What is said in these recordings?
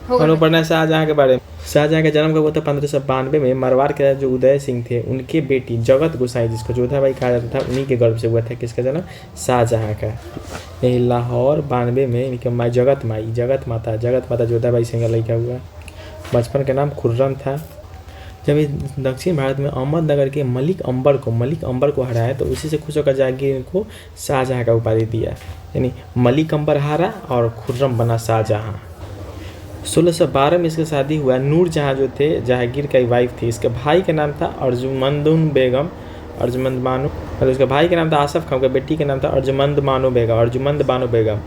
और पढ़ना है शाहजहाँ के बारे में। शाहजहाँ का जन्म कब हुआ था? 1592 में। मारवाड़ के राजा जो उदय सिंह थे उनके बेटी जगत गोसाई, जिसको जोधा बाई कहा जाता था, उन्हीं के गर्भ से हुआ था किसका जन्म? शाहजहाँ का। यही लाहौर 92 में इनके माई जगत माता जोधा बाई सिंह का लड़का हुआ। बचपन का नाम खुर्रम था। जब ये दक्षिण भारत में अहमदनगर के मलिक अंबर को हराया तो उसी से खुश होकर जहांगीर को शाहजहाँ का उपाधि दिया, यानी मलिक अंबर हारा और खुर्रम बना शाहजहाँ। 1612 में इसका शादी हुआ। नूर जहाँ जो थे जहांगीर का वाइफ थी। इसके भाई का नाम था अर्जुमंद बानो, और उसके भाई का नाम था आसफ खान, का बेटी का नाम था अर्जुमंद बानो बेगम,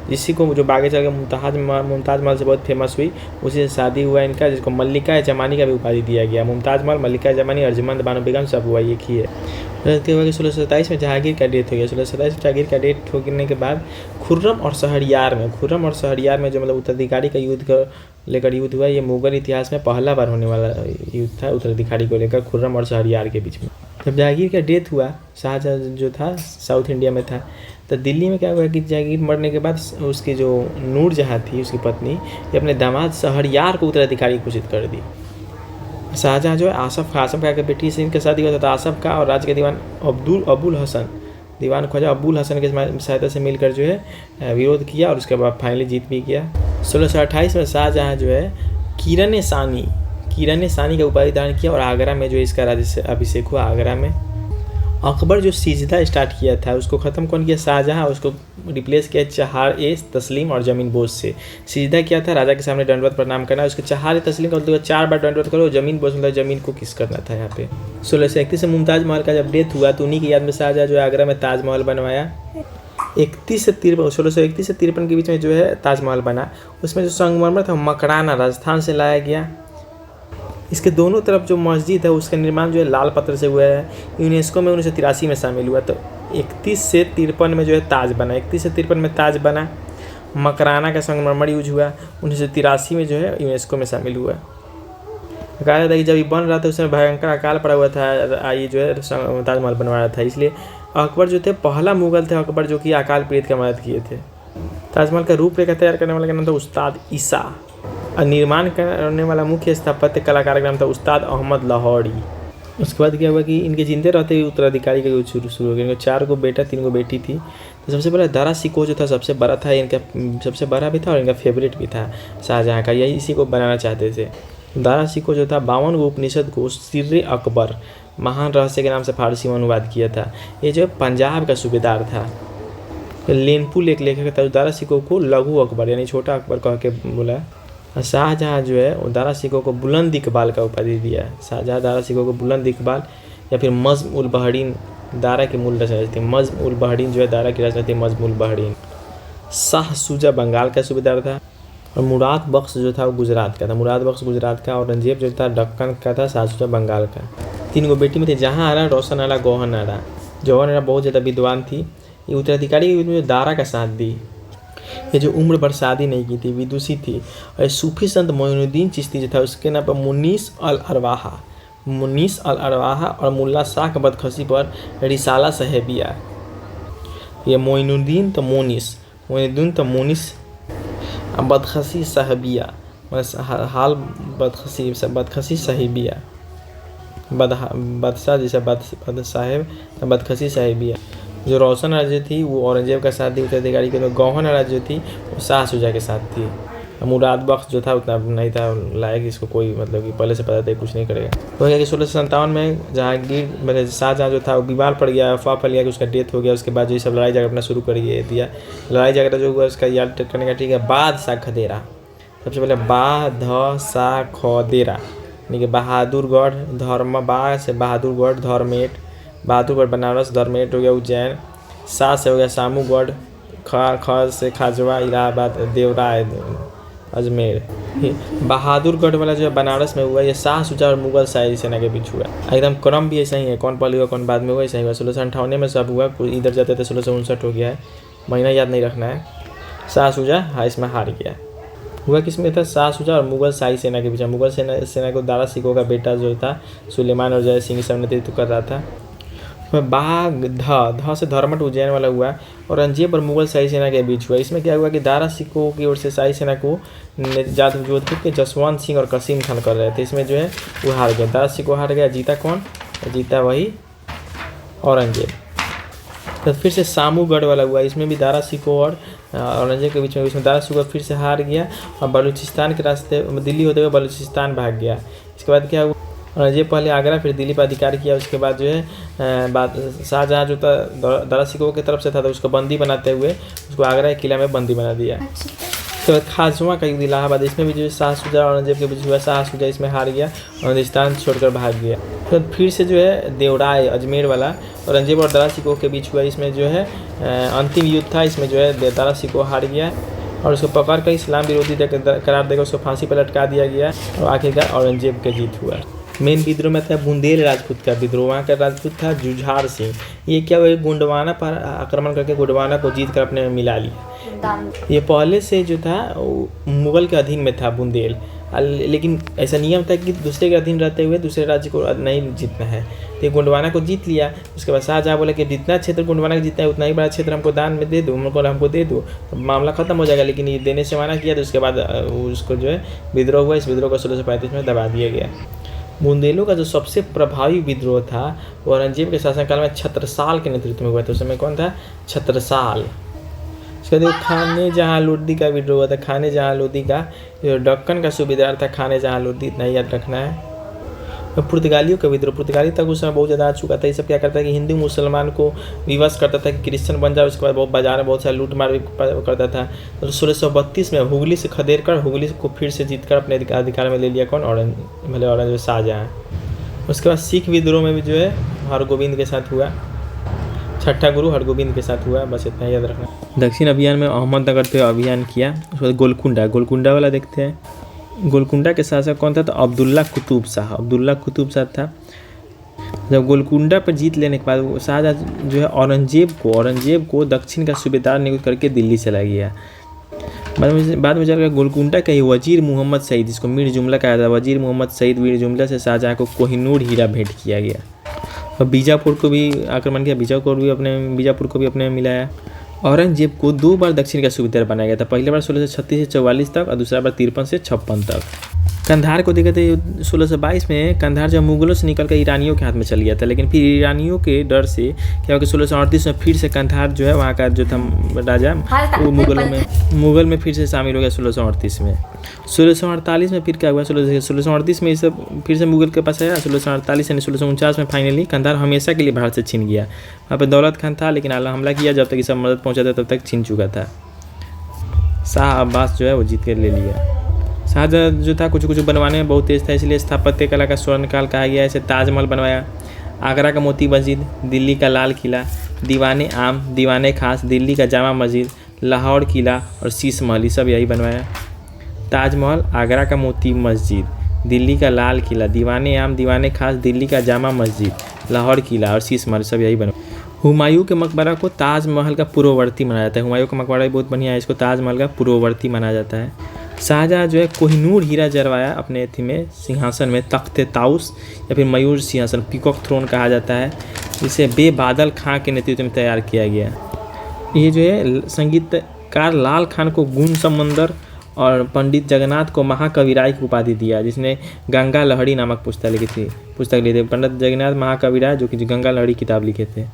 जिसी को जो बागे चल के मुमताज़ महल से बहुत फेमस हुई, उसी से शादी हुआ इनका, जिसको मल्लिका जमानी का भी उपाधि दिया गया। मुमताज़ महल, मल्लिका जमानी, अर्जुमंद बानो बेगम सब हुआ एक ही है। उसके बाद 1627 में जहांगीर का डेथ हो गया। 1627 में जहांगीर का डेथ होने के बाद खुर्रम और शहरयार में जो मतलब उत्तराधिकारी का युद्ध को लेकर युद्ध हुआ, ये मुगल इतिहास में पहला बार होने वाला युद्ध था उत्तराधिकारी को लेकर खुर्रम और शहरयार के बीच में। जब जहांगीर का डेथ हुआ, शाहजहाँ जो था साउथ इंडिया में था, तो दिल्ली में क्या हुआ कि जहांगीर मरने के बाद उसकी जो नूर जहाँ थी उसकी पत्नी, ये अपने दामाद शहरयार को उत्तराधिकारी घोषित कर दी। शाहजहाँ जो है आसफ खां के बेटी से इनका शादी हुआ था। आसफ खां और राज्य के दीवान दीवान ख्वाजा अबुल हसन के सहायता से मिलकर जो है विरोध किया और उसके बाद फाइनली जीत भी किया। 1628 में शाहजहाँ जो है किरण सानी का उपाधि धारण किया और आगरा में जो इसका राज्य से अभिषेक हुआ। आगरा में अकबर जो सिजदा स्टार्ट किया था उसको ख़त्म कौन किया? शाहजहाँ। उसको रिप्लेस किया चहार ए तस्लीम और ज़मीन बोझ से। सिजदा क्या था? राजा के सामने दंडवत प्रणाम करना। उसके चहार ए तस्लीम का मतलब 4 बार दंडवत करो। ज़मीन बोझ मतलब ज़मीन को किस करना था यहाँ पे। 1631 में मुमताज़ महल का जब डेथ हुआ तो उन्हीं की याद में शाहजहाँ जो है आगरा में ताजमहल बनवाया। 1631 से 53 के बीच में जो है ताजमहल बना। उसमें जो संगमरमर था मकराना राजस्थान से लाया गया। इसके दोनों तरफ जो मस्जिद है उसका निर्माण जो है लाल पत्थर से हुआ है। यूनेस्को में 1983 में शामिल हुआ। तो 31 से 53 में जो है ताज बना। 31 से 53 में ताज बना। मकराना का संगमरमर यूज हुआ। 1983 में जो है यूनेस्को में शामिल हुआ। कहा जाता है कि जब ये बन रहा था उसमें भयंकर अकाल पड़ा हुआ था, ये जो है ताजमहल बनवा रहा था, इसलिए अकबर जो थे पहला मुगल थे अकबर जो कि अकाल पीड़ित की मदद किए थे। ताजमहल का रूपरेखा तैयार करने वाले का नाम था उस्ताद ईसा और निर्माण करने वाला मुख्य स्थापत्य कलाकार का नाम था उस्ताद अहमद लाहौरी। उसके बाद क्या हुआ कि इनके जिंदे रहते ही उत्तराधिकारी का युद्ध शुरू हो गया। इनके 4 को बेटा 3 को बेटी थी। तो सबसे पहले दारा सिकोह जो था सबसे बड़ा था, इनका सबसे बड़ा भी था और इनका फेवरेट भी था शाहजहाँ का, यही इसी को बनाना चाहते थे। दारा सिकोह जो था 52 उपनिषद को सिर्रे अकबर महान रहस्य के नाम से फारसी में अनुवाद किया था। ये जो पंजाब का सूबेदार था। लेनपुल एक लेखक था। दारा सिकोह को लघु अकबर यानी छोटा अकबर कह के बोला। शाहजहाँ जो है दारा सिकोह को बुलंद इकबाल का उपाधि दिया है। शाहजहाँ दारा सिकोह को बुलंद इकबाल या फिर मज़्म उल बहरीन दारा की मूल रचना थी। मज़्म उल बहरीन जो है दारा की रचना थी मज़्म उल बहरीन। शाह शुजा बंगाल का सूबेदार था और मुराद बख्श जो था वो गुजरात का था। मुराद बख्श गुजरात का। औरंगजेब जो था दक्कन का था। शाह शुजा बंगाल का। 3 गो बेटी में थे जहाँ आरा, रोशन आरा, गौहन आरा। जौहन आरा बहुत ज़्यादा विद्वान थी। ये उत्तराधिकारी के युद्ध में दारा का साथ दी। ये जो उम्र भर शादी नहीं की थी, विदुषी थी। और सूफी संत मोइनुद्दीन चिश्ती जो था उसके नाम पर मुनीस अल अरवाहा और मुल्ला शाह बदखशी पर रिसाला साहेबिया। ये मोइनुद्दीन तो मोनिस बदखशी साहेबिया हाल बदखशी साहेबिया बदशाह जैसा बद साहेब बदखशी साहेबिया। जो रोशन आरा जो थी वो औरंगजेब का साथ थी उत्तराधिकारी के। गौहन आरा जो थी वो शाह शुजा के साथ थी। मुराद बख्श जो था उतना नहीं था लायक, इसको कोई मतलब कि पहले से पता था कुछ नहीं करेगा। तो क्या कि 1657 में जहांगीर मतलब शाहजहाँ जो था वो बीमार पड़ गया, अफवाह फैल गया कि उसका डेथ हो गया। उसके बाद जो सब लड़ाई झगड़ा अपना शुरू कर दिया। लड़ाई झगड़ा जो हुआ उसका याद करने का ठीक है। बादशाह खदेरा सबसे पहले बादशाह खदेरा यानी कि बहादुरगढ़ धर्मबा से बहादुरगढ़ धर्मेट, बहादुरगढ़ बनारस, धर्मेट हो गया उज्जैन, शाह से हो गया सामूगढ़, ख से खाजवा इलाहाबाद, देवरा अजमेर। बहादुरगढ़ वाला जो है बनारस में हुआ। ये शाह शुजा और मुगल शाही सेना के बीच हुआ। एकदम क्रम भी ऐसा ही है, कौन पहले हुआ कौन बाद में हुआ ऐसा ही हुआ। 1658 में सब हुआ। इधर जाते थे 1659 हो गया है, महीना याद नहीं रखना है। शाह शुजा इसमें हार गया। हुआ किसमें था? शाह शुजा और मुगल शाही सेना के बीच। मुगल सेना को दारा सिकोह का बेटा जो था सुलेमान और जय सिंह सब नेतृत्व कर रहा था। उसमें बाघ ध से धर्मट उज्जैन वाला हुआ। औरंगजेब और मुगल शाही सेना के बीच हुआ। इसमें क्या हुआ कि दारा सिकोह की ओर से शाही सेना को जोधपुर के जसवंत सिंह और कसीम खान कर रहे थे। इसमें जो है वो हार गया, दारा सिकोह हार गया। जीता कौन? जीता वही औरंगजेब। तो फिर से सामूगढ़ वाला हुआ। इसमें भी दारा सिकोह और औरंगजेब के बीच में इसमें दारा सिकोह फिर से हार गया और बलूचिस्तान के रास्ते दिल्ली होते हुए बलूचिस्तान भाग गया। इसके बाद क्या हुआ? औरंगजेब पहले आगरा फिर दिल्ली पर अधिकार किया। उसके बाद जो है शाहजहाँ जो था दारा सिकोह की तरफ से था तो उसको बंदी बनाते हुए उसको आगरा के किला में बंदी बना दिया। उसके बाद खाजवा का युद्ध इलाहाबाद, इसमें भी जो शाह शुजा और औरंगजेब के बीच हुआ। शाह शुजा इसमें हार गया और हिंदुस्तान छोड़कर भाग गया। तो फिर से जो है देवराय अजमेर वाला औरंगजेब और दारा सिकोह के बीच हुआ। इसमें जो है अंतिम युद्ध था। इसमें जो है दारा सिकोह हार गया और उसको पकड़ कर इस्लाम विरोधी करार देकर उसको फांसी पर लटका दिया गया और आखिरकार औरंगजेब का जीत हुआ। मेन विद्रोह में था बुंदेल राजपूत का विद्रोह। वहाँ का राजपूत था जुझार सिंह। ये क्या हुआ? गोंडवाना पर आक्रमण करके गोंडवाना को जीत कर अपने में मिला लिया। ये पहले से जो था मुगल के अधीन में था बुंदेल, लेकिन ऐसा नियम था कि दूसरे के अधीन रहते हुए दूसरे राज्य को नहीं जीतना है। तो गोंडवाना को जीत लिया। उसके बाद शाहजहाँ बोला कि जितना क्षेत्र गोंडवाना का जीतना है उतना ही बड़ा क्षेत्र हमको दान में दे दो, हमको दे दो, तो मामला खत्म हो जाएगा। लेकिन ये देने से मना किया। तो उसके बाद उसको जो है विद्रोह हुआ। इस विद्रोह को 1635 में दबा दिया गया। बुंदेलों का जो सबसे प्रभावी विद्रोह था वो औरंगजेब के शासनकाल में छत्रसाल के नेतृत्व में हुआ था। उस समय कौन था? छत्रसाल। उसके बाद खाने जहाँ लोदी का विद्रोह हुआ था। खाने जहाँ लोदी का जो दक्कन का सूबेदार था, खाने जहाँ लोदी, इतना याद रखना है। पुर्तगालियों का विद्रोह, पुर्तगाली तक उस समय बहुत ज़्यादा आ चुका था। ये सब क्या करता है कि हिंदू मुसलमान को विवश करता था कि क्रिश्चियन बन जाए। उसके बाद बहुत बाजार में बहुत सारा लूट मार भी करता था। तो 1632 में हुगली से खदेड़ कर हुगली को फिर से जीत कर अपने अधिकार में ले लिया। कौन? औरंगजेब शाहजहाँ। उसके बाद सिख विद्रोह में भी जो है हरगोविंद के साथ हुआ। छठा गुरु हरगोविंद के साथ हुआ। बस इतना याद रखना। दक्षिण अभियान में अहमदनगर पे अभियान किया। उसके बाद गोलकुंडा वाला देखते हैं। गोलकुंडा के शासक कौन था? तो अब्दुल्ला कुतुब शाह था। जब गोलकुंडा पर जीत लेने के बाद शाहजहाँ जो है औरंगजेब को दक्षिण का सूबेदार नियुक्त करके दिल्ली चला गया। बाद में चलकर गोलकुंडा का ही वजीर मोहम्मद सईद, जिसको मीर जुमला कहा था, वजीर मोहम्मद सईद मीर जुमला से शाहजहाँ को कोहिनूर हीरा भेंट किया गया। और बीजापुर को भी आक्रमण किया। बीजापुर को भी अपने में मिलाया। औरंगजेब को 2 बार दक्षिण का सूबेदार बनाया गया था। पहली बार 1636 से 44 तक और दूसरा बार 53 से 56 तक। कंधार को देखे थे 1622 में। कंधार जब मुगलों से निकलकर ईरानियों के हाथ में चल गया था, लेकिन फिर ईरानियों के डर से क्या हुआ कि 1638 में फिर से कंधार जो है वहाँ का जो था राजा वो मुगल में फिर से शामिल हो गया 1638 में। 1648 में फिर क्या हुआ? 1638 में ये सब फिर से मुगल के पास आया। 1648 यानी 1649 में फाइनली कंधार हमेशा के लिए भारत से छिन गया। वहाँ पर दौलत खान था लेकिन आला हमला किया। जब तक ये सब मदद पहुँचा था तब तक छिन चुका था। शाह अब्बास जो है वो जीत कर ले लिया। शाहजहाँ जो था कुछ बनवाने में बहुत तेज था, इसलिए स्थापत्य कला का स्वर्णकाल कहा गया। ऐसे ताजमहल बनवाया, आगरा का मोती मस्जिद, दिल्ली का लाल किला, दीवाने आम, दीवाने खास, दिल्ली का जामा मस्जिद, लाहौर किला और शीश महल, ये सब यही बनवाया। ताजमहल, आगरा का मोती मस्जिद, दिल्ली का लाल किला, दीवाने आम, दीवाने खास, दिल्ली का जामा मस्जिद, लाहौर किला और शीश महल, सब यही बनवाया। हुमायूं के मकबरा को ताजमहल का पूर्ववर्ती माना जाता है। हुमायूं का मकबरा भी बहुत बढ़िया है, इसको ताजमहल का पूर्ववर्ती माना जाता है। शाहजहाँ जो है कोहिनूर हीरा जरवाया अपने एथी में सिंहासन में, तख्ते ताउस या फिर मयूर सिंहासन, पीकॉक थ्रोन कहा जाता है। इसे बेबादल खां के नेतृत्व में तैयार किया गया। ये जो है संगीतकार लाल खान को गुण समंदर और पंडित जगन्नाथ को महाकवि राय की उपाधि दिया, जिसने गंगा लहरी नामक पुस्तक लिखी थी। पंडित जगन्नाथ महाकवि राय जो कि गंगा लहरी किताब लिखे थे।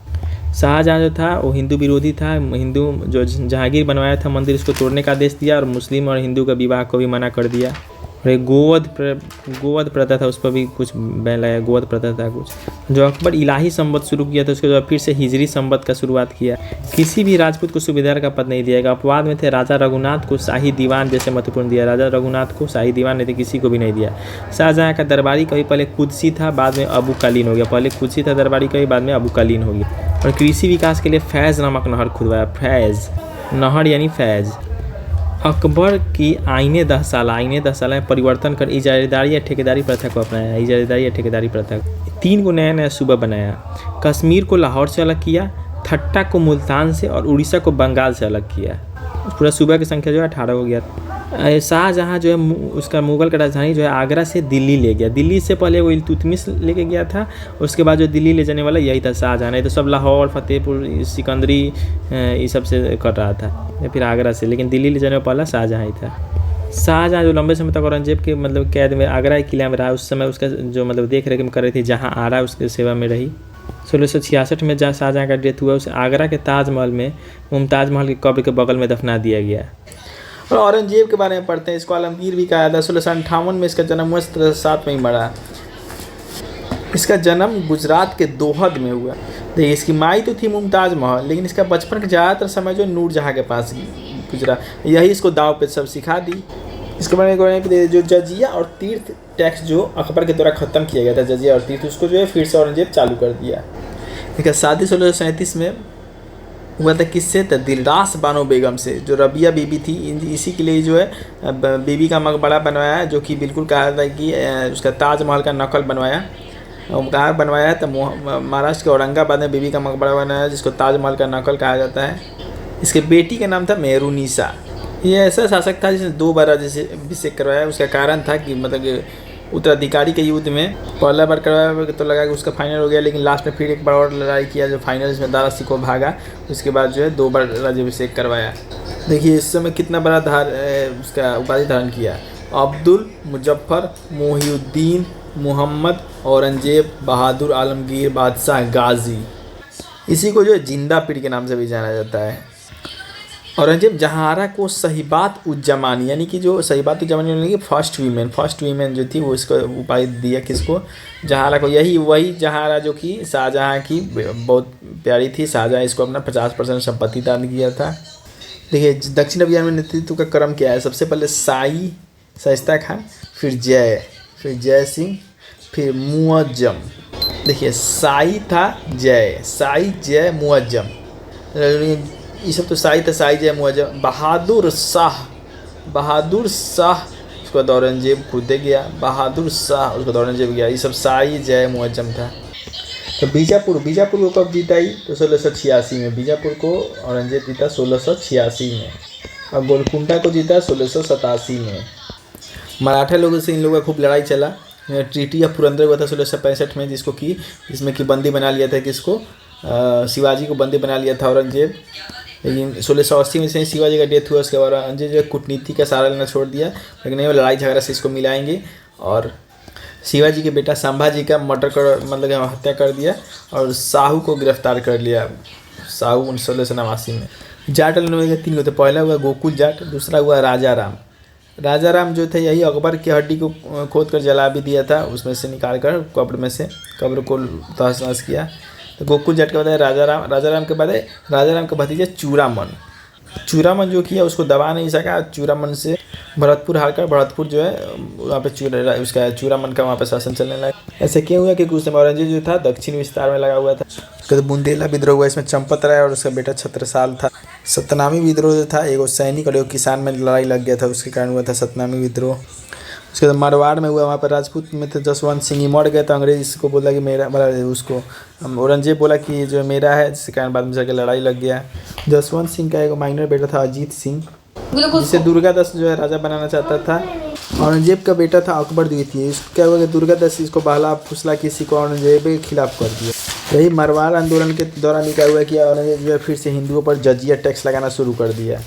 शाहजहाँ जो था वो हिंदू विरोधी था। हिंदू जो जहांगीर बनवाया था मंदिर, उसको तोड़ने का आदेश दिया और मुस्लिम और हिंदू का विवाह को भी मना कर दिया। और एक गोवध प्रथा था, उस पर भी कुछ बैन लगाया। गोवध प्रथा था कुछ। जो अकबर इलाही संवत शुरू किया था, उसके बाद फिर से हिजरी संवत का शुरुआत किया। किसी भी राजपूत को सूबेदार का पद नहीं दिया गया। अपवाद में थे राजा रघुनाथ को शाही दीवान जैसे महत्वपूर्ण दिया। राजा रघुनाथ को शाही दीवान नहीं थे, किसी को भी नहीं दिया। शाहजहाँ का दरबारी कवि पहले कुदसी था, बाद में अबू कालीन हो गया। पहले कुदसी था दरबारी कवि, बाद में अबू कालीन हो गया। और कृषि विकास के लिए फैज़ नामक नहर खुदवाया। फैज़ नहर यानी फैज़। अकबर की आईने 10 साल में परिवर्तन कर इजारेदारी या ठेकेदारी प्रथा को अपनाया। इजारेदारी या ठेकेदारी प्रथा 3 को नया सूबा बनाया। कश्मीर को लाहौर से अलग किया, ठट्टा को मुल्तान से और उड़ीसा को बंगाल से अलग किया। पूरा सूबा की संख्या जो है 18 हो गया। शाहजहाँ जो है उसका मुग़ल का राजधानी जो है आगरा से दिल्ली ले गया। दिल्ली से पहले वो इल्तुतमिश लेके गया था, उसके बाद जो दिल्ली ले जाने वाला यही था शाहजहाँ। नहीं तो सब लाहौर, फतेहपुर, सिकंदरी ये सब से कर रहा था, या फिर आगरा से, लेकिन दिल्ली ले जाने वाला पहला शाहजहाँ ही था। शाहजहाँ जो लंबे समय तक औरंगजेब के मतलब कैद में आगरा के किला में रहा, उस समय उसका जो मतलब देख रेख कर रही थी जहाँ आ रहा है उसकी सेवा में रही। 1666 में जहाँ शाहजहाँ का डेथ हुआ उसे आगरा के ताजमहल में मुमताज़ महल की कब्र के बगल में दफना दिया गया। और औरंगजेब के बारे में पढ़ते हैं। इसको आलमगीर भी कहा था। 1658 में इसका जन्म हुआ, 1707 में ही मरा। इसका जन्म गुजरात के दोहद में हुआ। देखिए इसकी माई तो थी मुमताज़ महल, लेकिन इसका बचपन का ज़्यादातर समय जो नूरजहाँ के पास गुजरा, यही इसको दाव पे सब सिखा दी। इसके बारे में जो जजिया और तीर्थ टैक्स जो अकबर के द्वारा ख़त्म किया गया था, जजिया और तीर्थ, उसको जो है फिर से औरंगजेब चालू कर दिया। इसका शादी 1637 में हुआ था। किससे? तो दिलरास बानो बेगम से, जो रबिया बीबी थी। इसी के लिए जो है बीबी का मकबरा बनवाया, जो कि बिल्कुल कहा था कि उसका ताजमहल का नकल बनवाया। कहाँ बनवाया है? तो महाराष्ट्र के औरंगाबाद में बीबी का मकबरा बनाया, जिसको ताजमहल का नकल कहा जाता है। इसके बेटी का नाम था मेहरुनिसा। ये ऐसा शासक था जिसने 2 बार अभिषेक करवाया। उसका कारण था कि मतलब उत्तराधिकारी के युद्ध में पहला बार करवाया तो लगा कि उसका फाइनल हो गया, लेकिन लास्ट में फिर एक बार और लड़ाई किया जो फाइनल में दारा सिकोह भागा। उसके बाद जो है 2 बार राज्याभिषेक करवाया। देखिए इस समय कितना बड़ा उसका उपाधि धारण किया। अब्दुल मुजफ्फर मोहिउद्दीन मोहम्मद औरंगजेब बहादुर आलमगीर बादशाह गाजी। इसी को जो है जिंदा पीर के नाम से भी जाना जाता है। औरंगजेब जहारा को सहीबात उज्जमानी, यानी कि जो सहीबात उज्जमानी यानी कि फर्स्ट वीमेन जो थी वो इसको उपाधि दिया। किसको? जहारा को। यही वही जहारा जो कि शाहजहाँ की बहुत प्यारी थी। शाहजहाँ इसको अपना 50% संपत्ति दान किया था। देखिए दक्षिण अभियान में नेतृत्व का क्रम क्या है? सबसे पहले शाइस्ता खान, फिर जय सिंह, फिर मुअज्जम। देखिए शाही था जय मुअज्जम, ये सब तो शाही था, शाही जय मुअज्जम। बहादुर शाह उसके बाद औरंगजेब खुद गया। बहादुर शाह उसके बाद औरंगजेब गया। ये सब शाही जय मुअज्जम था। तो बीजापुर को कब जीता ही? तो 1686 में। बीजापुर को औरंगजेब जीता 1686 में, और गोलकुंडा को जीता 1687 में। मराठा लोगों से इन लोगों का खूब लड़ाई चला। ट्रीटी ऑफ पुरंदर हुआ था 1665 में, जिसमें कि बंदी बना लिया था किसको? शिवाजी को बंदी बना लिया था औरंगजेब। लेकिन 1680 में से शिवाजी का डेथ हुआ। उसके बाद औरंगजेब जो कूटनीति का सहारा लेना छोड़ दिया, लेकिन नहीं, वो लड़ाई झगड़ा से इसको मिलाएंगे। और शिवाजी के बेटा संभाजी का हत्या कर दिया, और साहू को गिरफ्तार कर लिया। साहू 1689 में। जाट के 3 होते। पहला हुआ गोकुल जाट, दूसरा हुआ राजा राम जो थे यही अकबर की हड्डी को खोद कर जला भी दिया था, उसमें से निकाल कर कब्र को तहस नहस किया। तो गोकुल जाट के बाद राजा राम के बाद राजा राम का भतीजा चूरामन जो किया उसको दबा नहीं सका। चूरामन से भरतपुर हारकर भरतपुर जो है वहाँ पे चूरामन का वहाँ पे शासन चलने लगा। ऐसे क्यों हुआ? क्योंकि उस समय औरंगजेब जो था दक्षिण विस्तार में लगा हुआ था। उसके बाद बुंदेला विद्रोह हुआ, इसमें चंपत राय और उसका बेटा छत्रसाल था। सतनामी विद्रोह जो था, एगो सैनिक और एक किसान में लड़ाई लग गया था, उसके कारण हुआ था सतनामी विद्रोह। उसके बाद मारवाड़ में हुआ, वहाँ पर राजपूत में थे जसवंत सिंह, मर गए तो अंग्रेज इसको बोला कि मेरा, उसको औरंगजेब बोला कि जो मेरा है, जिसके कारण बाद में जाकर लड़ाई लग गया। जसवंत सिंह का एक माइनर बेटा था अजीत सिंह, जिसे दुर्गादास जो है राजा बनाना चाहता था। औरंगजेब का बेटा था अकबर द्वितीय। क्या हुआ कि दुर्गादास इसको बहला फुसला किसी को औरंगजेब के खिलाफ कर दिया। यही मारवाड़ आंदोलन के दौरान क्या हुआ कि औरंगजेब जो है फिर से हिंदुओं पर जजिया टैक्स लगाना शुरू कर दिया।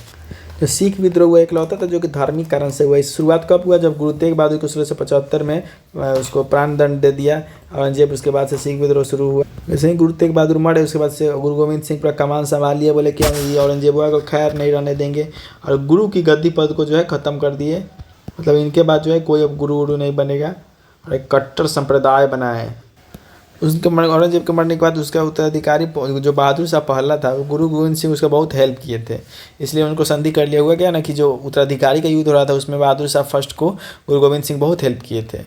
तो सिख विद्रोह हुआ इकलौता था जो कि धार्मिक कारण से हुआ। इस शुरुआत कब हुआ? जब गुरु तेग बहादुर को 1675 में उसको प्राण दंड दे दिया औरंगजेब। उसके बाद से सिख विद्रोह शुरू हुआ। वैसे ही गुरु तेग बहादुर मरे, उसके बाद से गुरु गोविंद सिंह पूरा कमान संभाल लिया। बोले कि हम ये औरंगजेब को खैर नहीं रहने देंगे, और गुरु की गद्दी पद को जो है ख़त्म कर दिए। मतलब इनके बाद जो है कोई अब गुरु नहीं बनेगा, और एक कट्टर संप्रदाय बनाए। उसके औरंगजेब के मरने के बाद उसका उत्तराधिकारी जो बहादुर शाह पहला था, वो गुरु गोविंद सिंह उसका बहुत हेल्प किए थे, इसलिए उनको संधि कर लिया। हुआ क्या ना कि जो उत्तराधिकारी का युद्ध हो रहा था उसमें बहादुर शाह फर्स्ट को गुरु गोविंद सिंह बहुत हेल्प किए थे।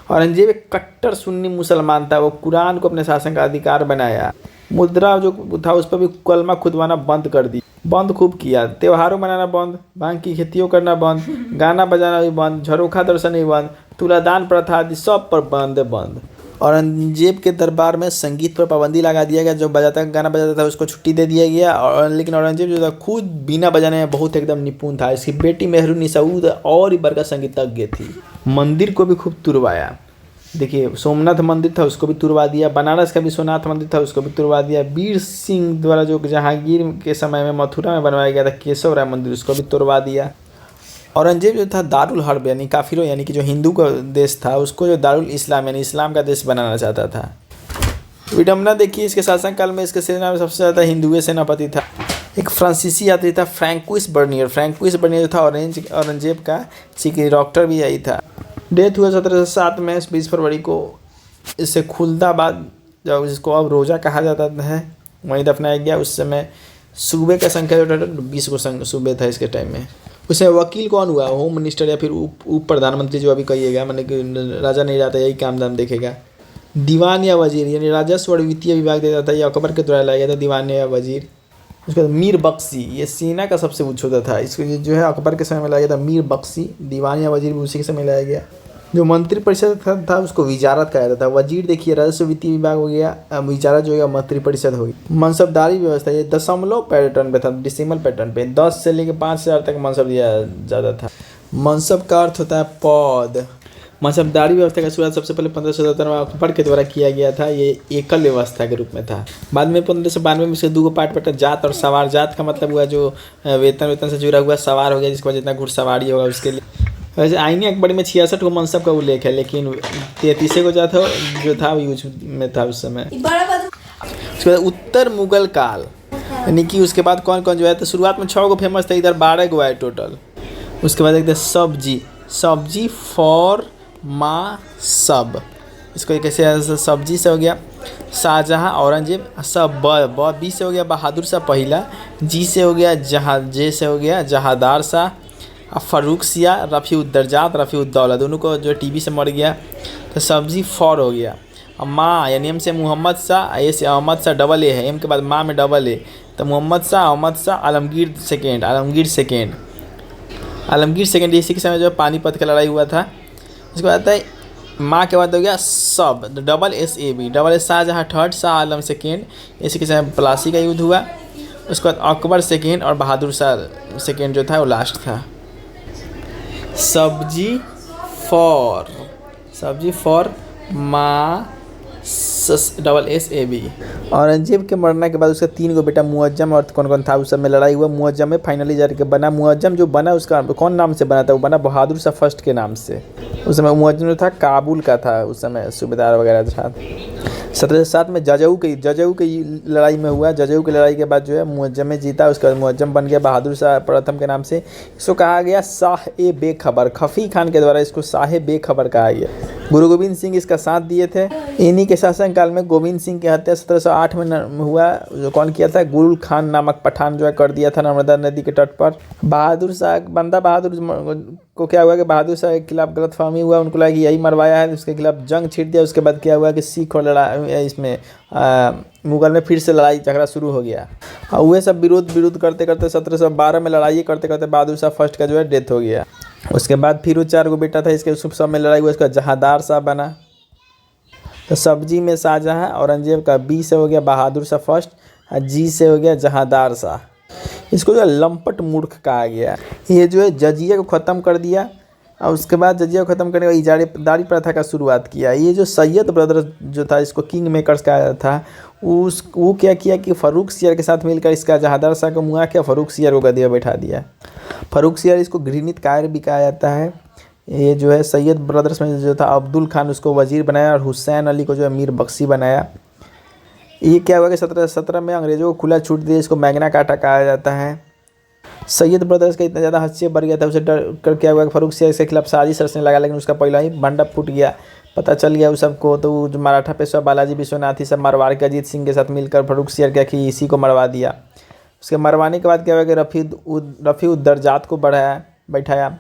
औरंगजेब एक कट्टर सुन्नी मुसलमान था। वो कुरान को अपने शासन का अधिकार बनाया। मुद्रा जो था उस पर भी कलमा खुदवाना बंद खूब किया। त्योहारों मनाना बंद, भांग की खेतियों करना बंद, गाना बजाना भी बंद, झरोखा दर्शन भी बंद, तुलादान प्रथा आदि सब पर बंद। औरंगजेब के दरबार में संगीत पर पाबंदी लगा दिया गया। जो गाना बजाता था उसको छुट्टी दे दिया गया। और लेकिन औरंगजेब जो था खुद बीना बजाने में बहुत एकदम निपुण था। इसकी बेटी मेहरुन्निसा और ही बड़का संगीतज्ञ थी। मंदिर को भी खूब तुड़वाया। देखिए, सोमनाथ मंदिर था उसको भी तुड़वा दिया। बनारस का विश्वनाथ मंदिर था उसको भी तुड़वा दिया। वीर सिंह द्वारा जो जहांगीर के समय में मथुरा में बनवाया गया था केशव राय मंदिर, उसको भी तुड़वा दिया। औरंगजेब जो था दारुल हर्ब यानी काफिरों यानी कि जो हिंदू का देश था उसको जो दारुल इस्लाम यानी इस्लाम का देश बनाना चाहता था। विडम्बना देखिए, इसके शासनकाल में इसके सेना में सबसे ज़्यादा हिंदुए सेनापति था। एक फ्रांसीसी यात्री था फ्रैंकोइस बर्नियर जो था औरंगजेब का डॉक्टर भी यही था। डेथ हुआ 1707 में 20 फरवरी को। इससे खुलदाबाद जो जिसको अब रोजा कहा जाता है वहीं दफनाया गया। उस समय सूबे का संख्या जो 20 को सूबे था इसके टाइम में। उसमें वकील कौन हुआ? होम मिनिस्टर या फिर उप प्रधानमंत्री जो अभी कहिएगा, मैंने कि राजा नहीं रहता यही काम दाम देखेगा। दीवान या वजीर यानी राजस्व और वित्तीय विभाग देता था। ये अकबर के द्वारा लाया गया था दीवान या वजीर। उसके बाद मीर बख्शी, ये सेना का सबसे उच्च होता था। इसको जो है अकबर के समय में लाया गया था मीर बख्शी। दीवान या वजीर भी उसी के समय लाया गया। जो मंत्री परिषद था उसको विजारत कहा जाता था। वजीर देखिए राजस्व वित्तीय विभाग हो गया, विजारत जो है मंत्री परिषद हो गई। मनसबदारी व्यवस्था ये दशमलव पैटर्न पे था, डेसिमल पैटर्न पे 10 से लेकर 5000 तक मनसब दिया जाता था। मनसब का अर्थ होता है पद। मनसबदारी व्यवस्था का शुरुआत सबसे पहले 1577 में अकबर के द्वारा किया गया था। ये एकल व्यवस्था के रूप में था। बाद में 1592 में इसके दो पार्ट बटा, जात और सवार। जात का मतलब हुआ जो वेतन से जुड़ा हुआ, सवार हो गया जिसके बाद जितना घुड़सवारी होगा उसके लिए। वैसे आईनी अकबरी में 66 को मनसब का उल्लेख है, लेकिन 33 को जो था यूज में था उस समय। उसके बाद उत्तर मुगल काल यानी कि उसके बाद कौन कौन जो है, तो शुरुआत में 6 को फेमस था, इधर 12 को है टोटल। उसके बाद देखते सब्जी फॉर माँ सब, इसको कैसे सब्जी से हो गया शाहजहाँ औरंगजेब। सब बी से हो गया बहादुर शाह पहला। जी से हो गया जे से हो गया जहादार शाह। फ़ारूक सिया, रफ़ीउद्दर्जात, रफ़ीउद्दौला दोनों को जो टीबी से मर गया। तो सब्जी फॉर हो गया। अब माँ यानी एम से मोहम्मद शाह, ए से अहमद शाह, डबल ए है, एम के बाद माँ में डबल ए, तो मोहम्मद शाह, आलमगीर सेकेंड इसी के समय जो पानीपत का लड़ाई हुआ था। उसके बाद आता है माँ के बाद हो गया सब, double S A B, double S Shahjahan third, Shah Alam second, इसी के समय प्लासी का युद्ध हुआ। उसके बाद अकबर सेकेंड और बहादुर शाह सेकेंड जो था वो लास्ट था। सब्जी फॉर माँ double S A B. Aurangzeb के मरने के बाद उसका 3 गो बेटा मुअज्जम और कौन था उस समय लड़ाई हुआ। मुअज्जम में फाइनली जाके बना। मुअज्जम जो बना उसका कौन नाम से बना था? वो बना बहादुर शाह फर्स्ट के नाम से। उस समय मुअज्जम जो था काबुल का था, उस समय सूबेदार वगैरह था। 1707 में जजऊ की लड़ाई में हुआ। जजऊ की लड़ाई के बाद जो है मुअज्जम में जीता। उसके बाद मुअज्जम बन गया बहादुर शाह प्रथम के नाम से। इसको कहा गया शाह ए बेखबर। खफी खान के द्वारा इसको शाह बेखबर कहा गया। गुरु गोविंद सिंह इसका साथ दिए थे। इन्हीं के शासनकाल में गोविंद सिंह की हत्या 1708 में हुआ। जो कौन किया था? गुल खान नामक पठान जो है कर दिया था नर्मदा नदी के तट पर। बंदा बहादुर को क्या हुआ कि बहादुर शाह के खिलाफ गलतफहमी हुआ, उनको लगा कि यही मरवाया है, उसके खिलाफ जंग छीट दिया। उसके बाद क्या हुआ कि सिख और इसमें मुगल में फिर से लड़ाई झगड़ा शुरू हो गया। और वह सब विरोध करते करते 1712 में लड़ाई करते करते बहादुर शाह फर्स्ट का जो है डेथ हो गया। उसके बाद फिर वो 4 गो बेटा था, इसके सब में लड़ाई हुआ। इसका जहादार शाह बना। तो सब्जी में शाहजहाँ, औरंगजेब का बी से हो गया बहादुर शाह फर्स्ट और जी से हो गया जहादार शाह। इसको जो है लंपट मूर्ख कहा गया। ये जो है जजिया को ख़त्म कर दिया और उसके बाद जजिया को ख़त्म करने का इजारेदारी प्रथा का शुरुआत किया। ये जो सैयद ब्रदर्स जो था इसको किंग मेकर्स कहा था। वो क्या किया कि फ़ारूक सियर के साथ मिलकर इसका जहादार शाह को मुआ किया, फ़ारूक सियर को गद्दी पर बैठा दिया। फ़ारूक सियर इसको घृणित कायर भी कहा जाता है। ये जो है सैयद ब्रदर्स में जो था अब्दुल खान उसको वज़ीर बनाया और हुसैन अली को जो है मीर बख्शी बनाया। ये क्या हुआ कि 1717 में अंग्रेज़ों को खुला छूट दिया। इसको मैग्ना कार्टा कहा जाता है। सैयद ब्रदर्स का इतना ज़्यादा हस्तक्षेप बढ़ गया था, उसे डर कर क्या हुआ कि फ़ारूक सियर के खिलाफ साजिश रचने लगा, लेकिन उसका पहला ही भंडा फूट गया। पता चल गया उस सबको। तो जो मराठा पेशवा बालाजी विश्वनाथ ही सब मारवाड़ के अजीत सिंह के साथ मिलकर फ़ारूक सियर क्या कि इसी को मरवा दिया। उसके मरवाने के बाद क्या हुआ कि रफ़ीउद्दर्जात को बैठाया,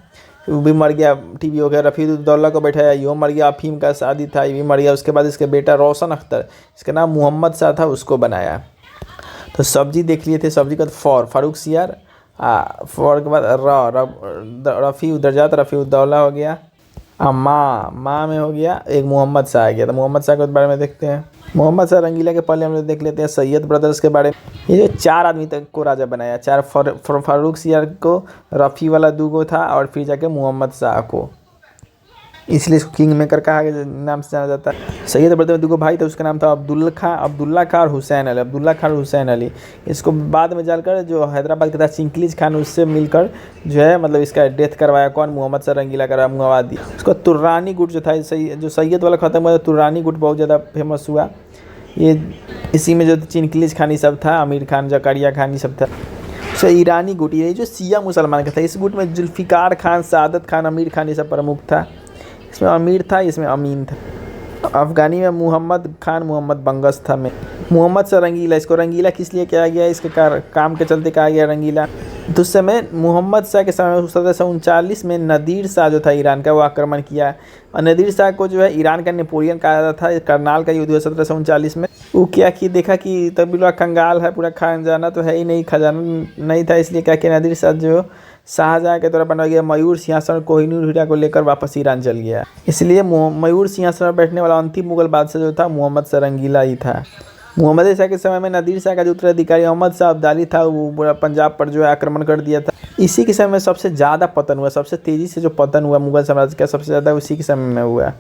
वो भी मर गया, टीबी हो गया। रफ़ीउद्दौला को बैठाया, यो मर गया। अफीम का शादी था, ये भी मर गया। उसके बाद इसके बेटा रोशन अख्तर, इसका नाम मोहम्मद शाह था, उसको बनाया। तो सब्जी देख लिए थे। सब्जी का फ़ारूक सियर, फॉर के बाद रफ़ीउद्दर्जात, रफ़ीउद्दौला हो गया। अब माँ में हो गया एक मोहम्मद शाह आ गया। तो मोहम्मद शाह के बारे में देखते हैं। मोहम्मद शाह रंगीला के पहले हम लोग देख लेते हैं सैयद ब्रदर्स के बारे में। ये जो 4 आदमी तक को राजा बनाया, 4 फारूक सियार को, रफ़ी वाला दूगो था, और फिर जाके मोहम्मद शाह को, इसलिए इसको किंग मेकर कहा गया, नाम से जाना जाता है। सैयद ब्रदर में दूगो भाई थे, उसका नाम था अब्दुल्ला खां और हुसैन अली। अब्दुल्ला खां और हुसैन अली, इसको बाद में जाकर जो हैदराबाद के था चिंकलीज खान, उससे मिलकर जो है मतलब इसका डेथ करवाया। कौन? मोहम्मद शाह रंगीला करवाया, मुआवादी। उसका तुर्रानी गुट जो था, जो सैयद वाला ख़त्म हुआ, तुर्रानी गुट बहुत ज़्यादा फेमस हुआ। ये इसी में जो चिंकलीज खान ये सब था, आमिर खान, जकारिया खान ये सब था। तो ईरानी गुट, ये जो शिया मुसलमान का था, इस गुट में जुल्फ़िकार खान, सादत खान, आमिर खान ये सब प्रमुख था। इसमें अमीर था, इसमें अमीन था। अफ़गानी में मोहम्मद खान, मोहम्मद बंगस था। में मोहम्मद शाह रंगीला, इसको रंगीला किस लिए किया गया? इसके काम के चलते कहा गया रंगीला। तो उस समय मोहम्मद शाह के समय 1739 में नदीर शाह जो था ईरान का, वो आक्रमण किया। और नदीर शाह को जो है ईरान का नेपोलियन कहा जाता था। करनाल का युद्ध हुआ 1739 में। वो क्या कि देखा कि तभी लोग कंगाल है, पूरा खजाना तो है ही नहीं, खजाना नहीं था, इसलिए क्या कि नदीर शाह जो शाहजहाँ के द्वारा बनवाया गया मयूर सिंहासन कोहिनूर हीरा को लेकर वापस ईरान चल गया। इसलिए मयूर सिंहासन पर बैठने वाला अंतिम मुगल बादशाह जो था मोहम्मद शाह रंगीला ही था। मोहम्मद शाह के समय में नदीर शाह का जो उत्तराधिकारी अहमद शाह अब्दाली था, वो पूरा पंजाब पर जो है आक्रमण कर दिया था। इसी के समय में सबसे ज़्यादा पतन हुआ, सबसे तेज़ी से जो पतन हुआ मुगल साम्राज्य का, सबसे ज़्यादा उसी के समय में हुआ,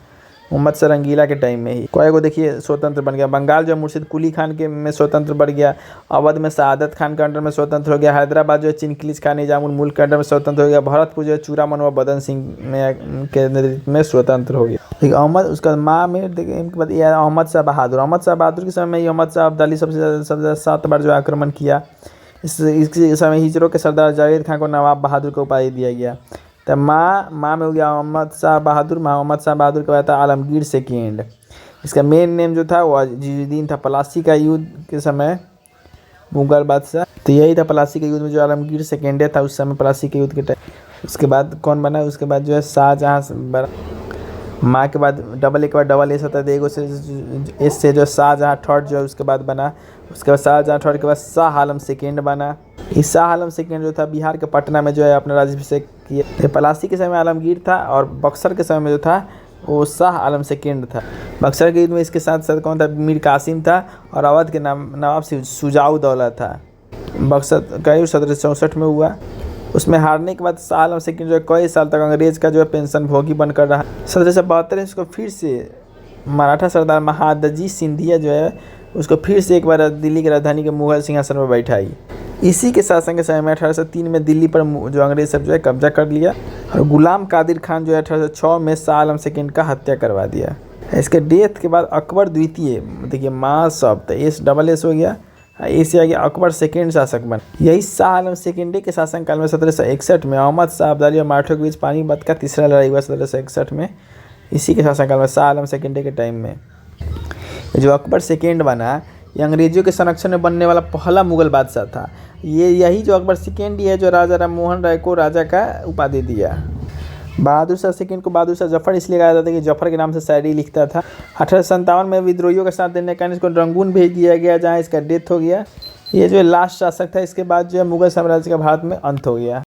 मोहम्मद शाह रंगीला के टाइम में ही। कोई को देखिए स्वतंत्र बन गया। बंगाल जो मुर्शिद कुली खान के में स्वतंत्र बन गया। अवध में सादत खान के अंडर में स्वतंत्र हो गया। हैदराबाद जो है चिनकिलीज खान निजामुल मुल्क के अंडर में स्वतंत्र हो गया। भरतपुर जो है चूड़ामन व बदन सिंह में के नेतृत्व में स्वतंत्र हो गया। ठीक, अहमद उसका माँ में देखिए इनके बाद यह अहमद शाह बहादुर। अहमद शाह बहादुर के समय में अहमद शाह अब्दाली सबसे ज़्यादा 7 बार जो आक्रमण किया। इस समय हिजरों के सरदार जावेद खान को नवाब बहादुर को उपाधि दिया गया। तो माँ में हो गया मोहम्मद शाह बहादुर। मोहम्मद शाह बहादुर के बाद था आलमगीर सेकेंड। इसका मेन नेम जो था वो अजीजुद्दीन था। प्लासी का युद्ध के समय मुगल बादशाह, तो यही था प्लासी के युद्ध में जो आलमगीर सेकेंड था उस समय प्लासी के युद्ध के टाइम। उसके बाद कौन बना? उसके बाद जो है शाहजहाँ बना। माँ के बाद डबल, एक बार डबल एस होता है, एगो से एस से जो शाहजहाँ थर्ड जो है उसके बाद बना। उसके बाद शाहजहाँ थर्ड के बाद शाह आलम सेकेंड बना। इस शाह आलम सेकेंड जो था बिहार के पटना में जो है अपना राज्याभिषेक किया। प्लासी के समय में आलमगीर था, और बक्सर के समय में जो था वो शाह आलम सेकेंड था। बक्सर के युद्ध में इसके साथ साथ कौन था? मीर कासिम था, और अवध के नवाब शुजाउद्दौला था। बक्सर का युद्ध 1764 में हुआ। उसमें हारने के बाद शाह आलम सेकेंड जो है कई साल तक अंग्रेज का जो है पेंशन भोगी बनकर रहा। 1772 में इसको फिर से मराठा सरदार महादजी सिंधिया जो है उसको फिर से एक बार दिल्ली की राजधानी के मुगल सिंहासन पर बैठाई। इसी के शासन के समय में 1803 में दिल्ली पर जो अंग्रेज सब जो है कब्जा कर लिया, और गुलाम कादिर खान जो है 1806 में शाह आलम सेकेंड का हत्या करवा दिया। इसके डेथ के बाद अकबर द्वितीय, देखिए माँ सब तो एस डबल एस हो गया, ऐसे आ गया अकबर सेकेंड शासक बन। यही शाह आलम सेकेंड के शासनकाल में 1761 में अहमद शाह अब्दाली और मराठों के बीच पानीपत का तीसरा लड़ाई हुआ 1761 में। इसी के शासनकाल में शाह आलम सेकेंड के टाइम में जो अकबर सेकेंड बना, ये अंग्रेजों के संरक्षण में बनने वाला पहला मुगल बादशाह था। यही जो अकबर सेकेंड ही है जो राजा राम मोहन राय को राजा का उपाधि दिया। बहादुर शाह सेकेंड को बहादुर शाह जफर इसलिए कहा जाता है कि जफर के नाम से शायरी लिखता था। 1857 में विद्रोहियों का साथ देने के कारण इसको रंगून भेज दिया गया, जहाँ इसका डेथ हो गया। ये जो लास्ट शासक था, इसके बाद जो है मुगल साम्राज्य का भारत में अंत हो गया।